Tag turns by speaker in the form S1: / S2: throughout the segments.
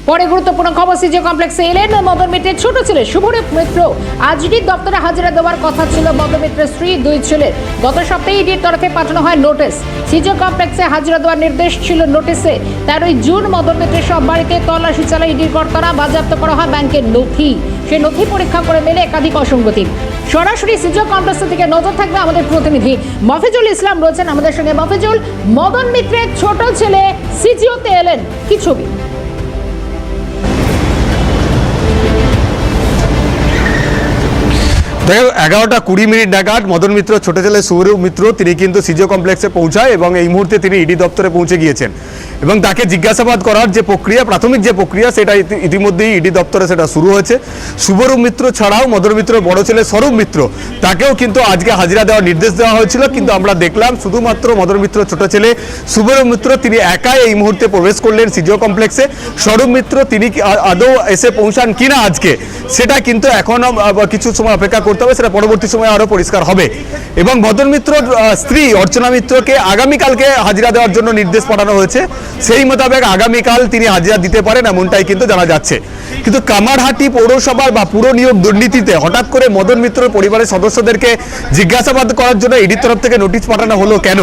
S1: পরে গুরুত্বপূর্ণ খবর, সিজিও কমপ্লেক্সে এলেন মদন মিত্রের ছোট ছেলে শুভরূপ মিত্র। আজ ইডির দপ্তরে হাজিরা দেওয়ার কথা ছিল মদন মিত্রের স্ত্রী দুই ছেলের। গত সপ্তাহে ইডির তরফে পাঠানো হয় নোটিশ। সিজিও কমপ্লেক্সে হাজিরা দেওয়ার নির্দেশ ছিল নোটিশে। 13 জুন মদন মিত্রের সব বাড়িতে তল্লাশি চালায় ইডির কর্তারা। বাজেয়াপ্ত করা হয় ব্যাংকের নথি। সেই নথি পরীক্ষা করে মেলে একাধিক অসঙ্গতি। সরাসরি সিজিও কমপ্লেক্স থেকে নজর থাকবে আমাদের প্রতিনিধি মফিজুল ইসলাম রয়েছেন আমাদের সঙ্গে। মফিজুল, মদন মিত্রের ছোট ছেলে সিজিওতে এলেন, কি ছবি?
S2: দেখো, 11:20 নাগাদ মদন মিত্র ছোট ছেলে শুভরূপ মিত্র তিনি কিন্তু সিজিও কমপ্লেক্সে পৌঁছায় এবং এই মুহূর্তে তিনি ইডি দপ্তরে পৌঁছে গিয়েছেন এবং তাকে জিজ্ঞাসাবাদ করার যে প্রক্রিয়া, প্রাথমিক যে প্রক্রিয়া, সেটা ইতিমধ্যেই ইডি দপ্তরে সেটা শুরু হয়েছে। শুভরূপ মিত্র ছাড়াও মদন মিত্রের বড় ছেলে স্বরূপ মিত্র, তাকেও কিন্তু আজকে হাজিরা দেওয়ার নির্দেশ দেওয়া হয়েছিল, কিন্তু আমরা দেখলাম শুধুমাত্র মদন মিত্র ছোট ছেলে শুভরূপ মিত্র তিনি একাই এই মুহূর্তে প্রবেশ করলেন সিজিও কমপ্লেক্সে। স্বরূপ মিত্র তিনি আদৌ এসে পৌঁছান কিনা আজকে, সেটা কিন্তু এখনো কিছু সময় অপেক্ষা করতে হবে, সেটা পরবর্তী সময়ে আরো পরিষ্কার হবে। এবং মদন মিত্রর স্ত্রী অর্চনা মিত্রকে আগামীকালকে হাজিরা দেওয়ার জন্য নির্দেশ পাঠানো হয়েছে। সেই মোতাবেক আগামীকাল তিনি হাজিরা দিতে পারেন এমনটাই কিন্তু জানা যাচ্ছে। কিন্তু কামারহাটি পৌরসভার বা পুর নিয়োগ দুর্নীতিতে হঠাৎ করে মদন মিত্রর পরিবারের সদস্যদেরকে জিজ্ঞাসাবাদ করার জন্য ইডির তরফ থেকে নোটিশ পাঠানো হলো কেন?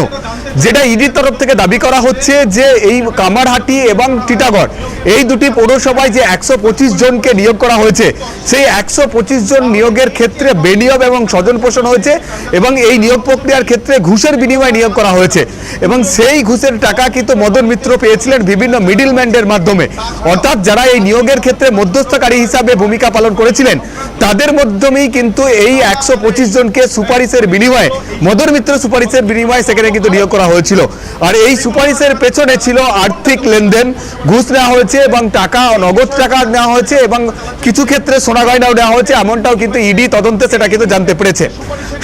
S2: যেটা ইডির তরফ থেকে দাবি করা হচ্ছে যে এই কামারহাটি এবং টিটাগড় এই দুটি পৌরসভায় যে 125 জনকে নিয়োগ করা হয়েছে, সেই 125 জন নিয়োগের ক্ষেত্রে বেনিয়োগ এবং স্বজন পোষণ হয়েছে এবং এই নিয়োগ প্রক্রিয়ার ক্ষেত্রে ঘুষের বিনিময়ে নিয়োগ করা হয়েছে এবং সেই ঘুষের টাকা কিন্তু মদন মিত্র পেয়েছিলেন বিভিন্ন মিডলম্যানদের মাধ্যমে। অর্থাৎ যারা এই নিয়োগের ক্ষেত্রে মধ্যস্থকারী হিসাবে ভূমিকা পালন করেছিলেন, তাদের মাধ্যমেই কিন্তু এই 125 জনকে সুপারিশের বিনিময়ে, মদন মিত্র সুপারিশের বিনিময়ে সেখানে কিন্তু নিয়োগ করা হয়েছিল। আর এই সুপারিশের পেছনে ছিল আর্থিক লেনদেন, ঘুষ নেওয়া হয়েছে এবং টাকা, নগদ টাকা নেওয়া হয়েছে এবং কিছু ক্ষেত্রে সোনা গয়নাও নেওয়া হয়েছে, এমনটাও কিন্তু ইডি তদন্তে সেটা কিন্তু জানতে পেরেছে।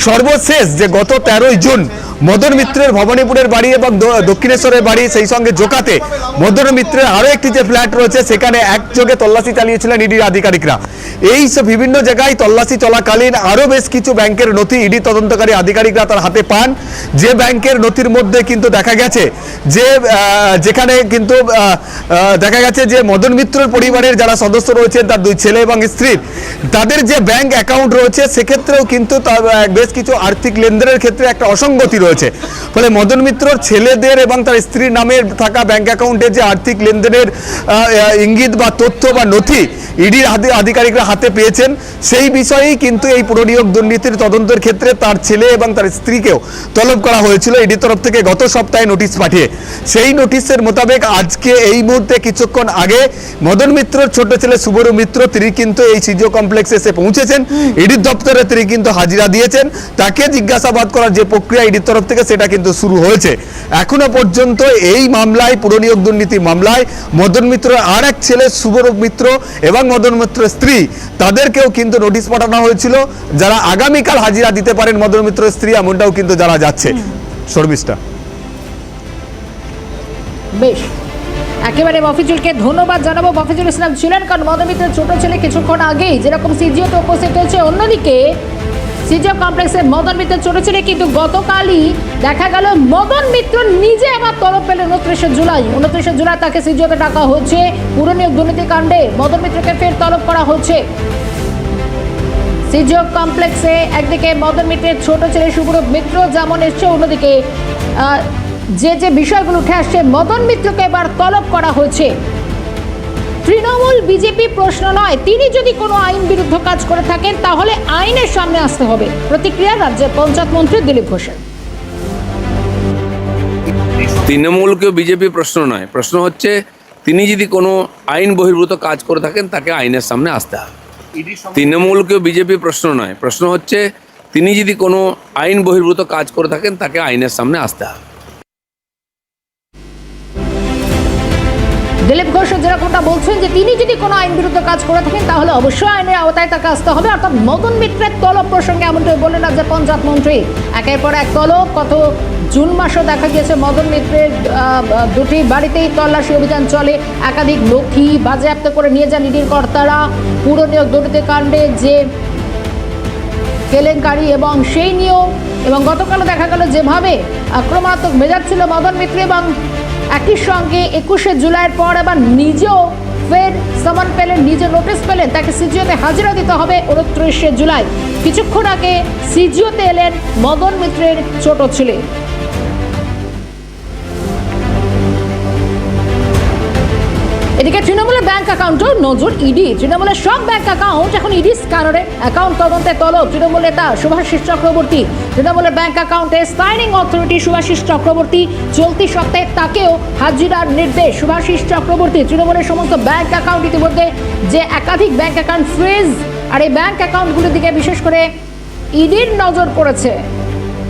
S2: সর্বশেষ যে গত 13 জুন মদন মিত্রের ভবানীপুরের বাড়ি এবং দক্ষিণেশ্বরের বাড়ি, সেই সঙ্গে জোকাতে মদন মিত্রের আরো একটি যে ফ্ল্যাট রয়েছে, সেখানে একযোগে তল্লাশি চালিয়েছিলেন ইডির আধিকারিকরা। এই সব বিভিন্ন জায়গায় তল্লাশি চলাকালীন আরো বেশ কিছু ব্যাংকের নথি ইডি তদন্তকারী আধিকারিকরা তার হাতে পান। যে ব্যাংকের নথির মধ্যে কিন্তু দেখা গেছে যে যেখানে কিন্তু দেখা গেছে যে মদন মিত্রের পরিবারের যারা সদস্য রয়েছেন, তার দুই ছেলে এবং স্ত্রীর, তাদের যে ব্যাংক অ্যাকাউন্ট রয়েছে সেক্ষেত্রেও কিন্তু বেশ কিছু আর্থিক লেনদেনের ক্ষেত্রে একটা অসঙ্গতি রয়েছে। ফলে মদন মিত্রর ছেলেদের এবং তার স্ত্রীর নামে থাকা ব্যাংক অ্যাকাউন্টের যে আর্থিক লেনদেনের ইঙ্গিত বা তথ্য বা নথি ইডির আধিকারিকরা হাতে পেয়েছেন, সেই বিষয়েই কিন্তু এই পুরনিয়োগ দুর্নীতির তদন্তের ক্ষেত্রে তার ছেলে এবং তার স্ত্রীকেও তলব করা হয়েছিল ইডির তরফ থেকে গত সপ্তাহে নোটিশ পাঠিয়ে। সেই নোটিশের মোতাবেক আজকে এই মুহূর্তে কিছুক্ষণ আগে মদন মিত্রর ছোট ছেলে শুভরূপ মিত্র তিনি কিন্তু এই সিজিও কমপ্লেক্সে এসে পৌঁছেছেন। ইডির দপ্তরে তিনি কিন্তু হাজিরা দিয়েছেন। তাকে জিজ্ঞাসাবাদ করার যে প্রক্রিয়া ইডির তরফ থেকে সেটা কিন্তু শুরু হয়েছে। এখনো পর্যন্ত এই মামলায়, পুরনিয়োগ দুর্নীতি মামলায়, মদন মিত্রের আর এক ছেলে শুভরূপ মিত্র এবং মদন মিত্রের স্ত্রী, তাদেরকেও কিন্তু নোটিশ পাঠানো হয়েছিল, যারা আগামীকাল হাজিরা দিতে পারেন মদন মিত্রের স্ত্রী, এমনটাও কিন্তু জানা যাচ্ছে। শর্মিষ্ঠা,
S1: বেশ, একেবারে মফিজুলকে ধন্যবাদ জানাবো। মফিজুল ইসলাম ছিলেন, কারণ মদন মিত্রের ছোট ছেলে কিছুক্ষণ আগেই যেরকম সিজিওতে উপস্থিত হয়েছে, অন্যদিকে সিজিও কমপ্লেক্সে মদন মিত্রের ছোট ছেলে কিন্তু গতকালই দেখা গেল মদন মিত্র নিজে আবার তলব পেলেন 29 জুলাই। 29 জুলাই তাকে সিজিওতে ডাকা হচ্ছে পুরনিয়োগ দুর্নীতি কাণ্ডে। মদন মিত্রকে ফের তলব করা হচ্ছে সিজিও কমপ্লেক্সে। একদিকে মদন মিত্রের ছোট ছেলে শুভরূপ মিত্র যেমন এসছে, অন্যদিকে যে বিষয়গুলো উঠে আসছে, মদন মিত্রকে এবার তলব করা হয়েছে। তৃণমূল বিজেপি প্রশ্ন নয়, তিনি যদি কোনো আইন বিরুদ্ধ কাজ করে থাকেন তাহলে আইনের সামনে আসতে হবে। প্রতিক্রিয়া রাজ্যের পঞ্চায়েত মন্ত্রী দিলীপ ঘোষের।
S3: তৃণমূলকে বিজেপি প্রশ্ন নয়, প্রশ্ন হচ্ছে তিনি যদি কোনো আইন বহির্ভূত কাজ করে থাকেন তাকে আইনের সামনে আসতে হবে। তৃণমূলকে বিজেপি প্রশ্ন নয়, প্রশ্ন হচ্ছে তিনি যদি কোনো আইন বহির্ভূত কাজ করে থাকেন তাকে আইনের সামনে আসতে হবে।
S1: দিলীপ ঘোষ যেরকমটা বলছেন যে তিনি যদি কোনো আইন বিরুদ্ধে কাজ করে থাকেন তাহলে অবশ্যই আইনের আওতায় তাকে আসতে হবে। অর্থাৎ মদন মিত্রের তলব প্রসঙ্গে এমনটাই বললেন রাজ্যের পঞ্চায়েত মন্ত্রী। একের পর এক তলব। গত জুন মাসেও দেখা গিয়েছে মদন মিত্রের দুটি বাড়িতেই তল্লাশি অভিযান চলে, একাধিক নথি বাজেয়াপ্ত করে নিয়ে যান ইডির কর্তারা। পুরনিয়োগ দুর্নীতি কাণ্ডে যে কেলেঙ্কারি এবং সেই নিয়ম, এবং গতকালও দেখা গেল যেভাবে আক্রমণাত্মক মেজাজ ছিল মদন মিত্র, এবং একই সঙ্গে 21 জুলাইয়ের পর আবার নিজেও ফের সমন পেলেন, নিজে নোটিশ পেলেন, তাকে সিজিওতে হাজিরা দিতে হবে 29শে জুলাই। কিছুক্ষণ আগে সিজিওতে এলেন মদন মিত্রের ছোট ছেলে। এদিকে তৃণমূলের ব্যাংক অ্যাকাউন্টও নজর ইডি। তৃণমূলের সব ব্যাংক অ্যাকাউন্ট এখন ইডি স্ক্যানারে। অ্যাকাউন্ট তদন্তে তলব তৃণমূল নেতা শুভাশিস চক্রবর্তী। তৃণমূলের ব্যাংক অ্যাকাউন্টে সাইনিং অথরিটি শুভাশিস চক্রবর্তী। চলতি সপ্তাহে তাকেও হাজিরার নির্দেশ শুভাশিস চক্রবর্তী। তৃণমূলের সমস্ত ব্যাংক অ্যাকাউন্ট ইতিমধ্যে যে একাধিক ব্যাংক অ্যাকাউন্ট ফ্রিজ, আর এই ব্যাংক অ্যাকাউন্টগুলির দিকে বিশেষ করে ইডির নজর পড়েছে।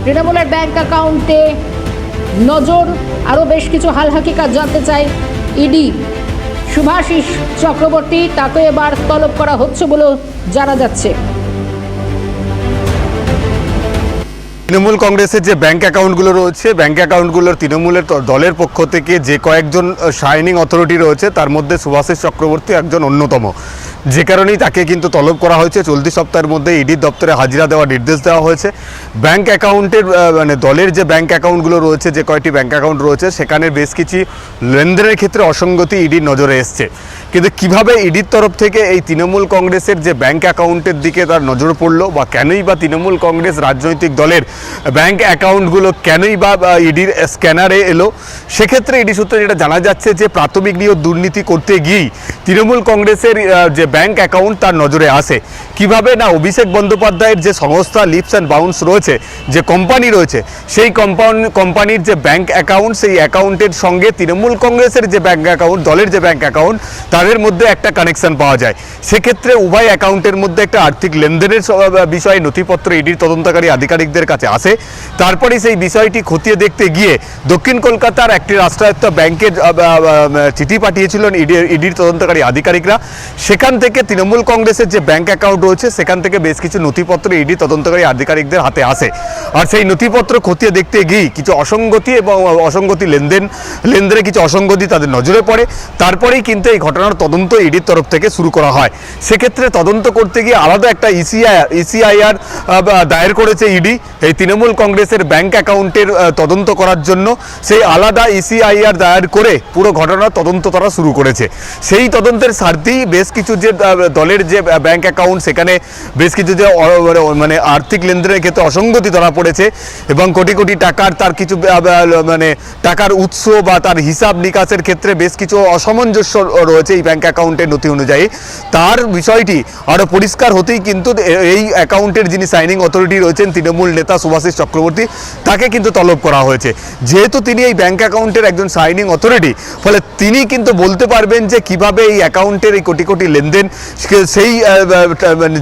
S1: তৃণমূলের ব্যাংক অ্যাকাউন্টে নজর, আরও বেশ কিছু হাল হাকিকাত জানতে চাই ইডি। শুভাশিস চক্রবর্তী, তাকে এবার তলব করা হচ্ছে বলেও জানা যাচ্ছে।
S2: তৃণমূল কংগ্রেসের যে ব্যাংক অ্যাকাউন্টগুলো রয়েছে, ব্যাংক অ্যাকাউন্টগুলোর তৃণমূলের দলের পক্ষ থেকে যে কয়েকজন সাইনিং অথরিটি রয়েছে তার মধ্যে শুভাশিস চক্রবর্তী একজন অন্যতম, যে কারণেই তাকে কিন্তু তলব করা হয়েছে। চলতি সপ্তাহের মধ্যে ইডির দপ্তরে হাজিরা দেওয়ার নির্দেশ দেওয়া হয়েছে। ব্যাংক অ্যাকাউন্টের মানে দলের যে ব্যাংক অ্যাকাউন্টগুলো রয়েছে, যে কয়টি ব্যাংক অ্যাকাউন্ট রয়েছে, সেখানে বেশ কিছু লেনদেনের ক্ষেত্রে অসঙ্গতি ইডির নজরে এসছে। কিন্তু কিভাবে ইডির তরফ থেকে এই তৃণমূল কংগ্রেসের যে ব্যাংক অ্যাকাউন্টের দিকে তার নজর পড়লো, বা কেনই বা তৃণমূল কংগ্রেস রাজনৈতিক দলের ব্যাংক অ্যাকাউন্টগুলো কেনই বা ইডির স্ক্যানারে এলো, সেক্ষেত্রে ইডি সূত্রে যেটা জানা যাচ্ছে যে প্রাথমিক নিয়োগ দুর্নীতি করতে গিয়েই তৃণমূল কংগ্রেসের যে ব্যাংক অ্যাকাউন্ট তার নজরে আসে। কিভাবে না, অভিষেক বন্দ্যোপাধ্যায়ের যে সংস্থা লিপস অ্যান্ড বাউন্স রয়েছে, যে কোম্পানি রয়েছে, সেই কোম্পানির যে ব্যাংক অ্যাকাউন্ট, সেই অ্যাকাউন্টের সঙ্গে তৃণমূল কংগ্রেসের যে ব্যাংক অ্যাকাউন্ট, দলের যে ব্যাংক অ্যাকাউন্ট, তাদের মধ্যে একটা কানেকশন পাওয়া যায়। সেক্ষেত্রে উভয় অ্যাকাউন্টের মধ্যে একটা আর্থিক লেনদেনের বিষয়ে নথিপত্র ইডির তদন্তকারী আধিকারিকদের কাছে আসে। তারপরে সেই বিষয়টি খতিয়ে দেখতে গিয়ে দক্ষিণ কলকাতার একটি রাষ্ট্রায়ত্ত ব্যাংকের চিঠি পাঠিয়েছিলেন ইডির তদন্তকারী আধিকারিকরা। সেখান থেকে তৃণমূল কংগ্রেসের যে ব্যাংক অ্যাকাউন্ট রয়েছে, সেখান থেকে বেশ কিছু নথিপত্র ইডি তদন্তকারী আধিকারিকদের হাতে আসে। আর সেই নথিপত্র খতিয়ে দেখতে গিয়ে কিছু অসঙ্গতি এবং অসঙ্গতি লেনদেনে কিছু অসঙ্গতি তাদের নজরে পড়ে। তারপরেই কিন্তু এই ঘটনার তদন্ত ইডির তরফ থেকে শুরু করা হয়। সেক্ষেত্রে তদন্ত করতে গিয়ে আলাদা একটা ইসিআইআর দায়ের করেছে ইডি এই তৃণমূল কংগ্রেসের ব্যাংক অ্যাকাউন্টের তদন্ত করার জন্য। সেই আলাদা ইসিআইআর দায়ের করে পুরো ঘটনার তদন্ত তারা শুরু করেছে। সেই তদন্তের স্বার্থেই বেশ কিছু যে দলের যে ব্যাংক অ্যাকাউন্ট, সেখানে বেশ কিছু যে মানে আর্থিক লেনদেনের ক্ষেত্রে অসঙ্গতি ধরা পড়েছে এবং কোটি কোটি টাকার তার কিছু মানে টাকার উৎস বা তার হিসাব নিকাশের ক্ষেত্রে বেশ কিছু অসামঞ্জস্য রয়েছে এই ব্যাংক অ্যাকাউন্টের নথি অনুযায়ী। তার বিষয়টি আরও পরিষ্কার হতেই কিন্তু এই অ্যাকাউন্টের যিনি সাইনিং অথরিটি রয়েছেন তৃণমূল নেতা শুভাশিস চক্রবর্তী, তাকে কিন্তু তলব করা হয়েছে। যেহেতু তিনি এই ব্যাংক অ্যাকাউন্টের একজন সাইনিং অথরিটি, ফলে তিনি কিন্তু বলতে পারবেন যে কিভাবে এই অ্যাকাউন্টের এই কোটি কোটি লেনদেন, সেই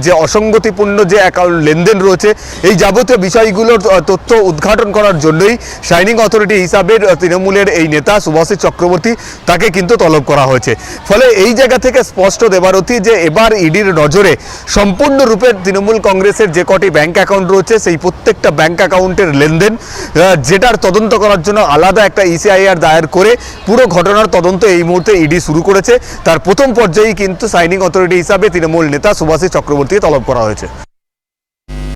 S2: যে অসঙ্গতিপূর্ণ যে অ্যাকাউন্ট লেনদেন রয়েছে, এই যাবতীয় বিষয়গুলোর তথ্য উদ্ঘাটন করার জন্যই সাইনিং অথরিটি হিসাবে তৃণমূলের এই নেতা শুভাশিস চক্রবর্তী, তাকে কিন্তু তলব করা হয়েছে। ফলে এই জায়গা থেকে স্পষ্ট দেবারতী যে এবার ইডির নজরে সম্পূর্ণরূপে তৃণমূল কংগ্রেসের যে কটি ব্যাংক অ্যাকাউন্ট রয়েছে, সেই প্রত্যেকটা ব্যাংক অ্যাকাউন্টের লেনদেন, যেটার তদন্ত করার জন্য আলাদা একটা ইসিআইআর দায়ের করে পুরো ঘটনার তদন্ত এই মুহূর্তে ইডি শুরু করেছে। তার প্রথম পর্যায়েই কিন্তু সাইনিং অথরিটি হিসাবে তৃণমূল নেতা শুভাশিস চক্রবর্তীকে তলব করা হয়েছে।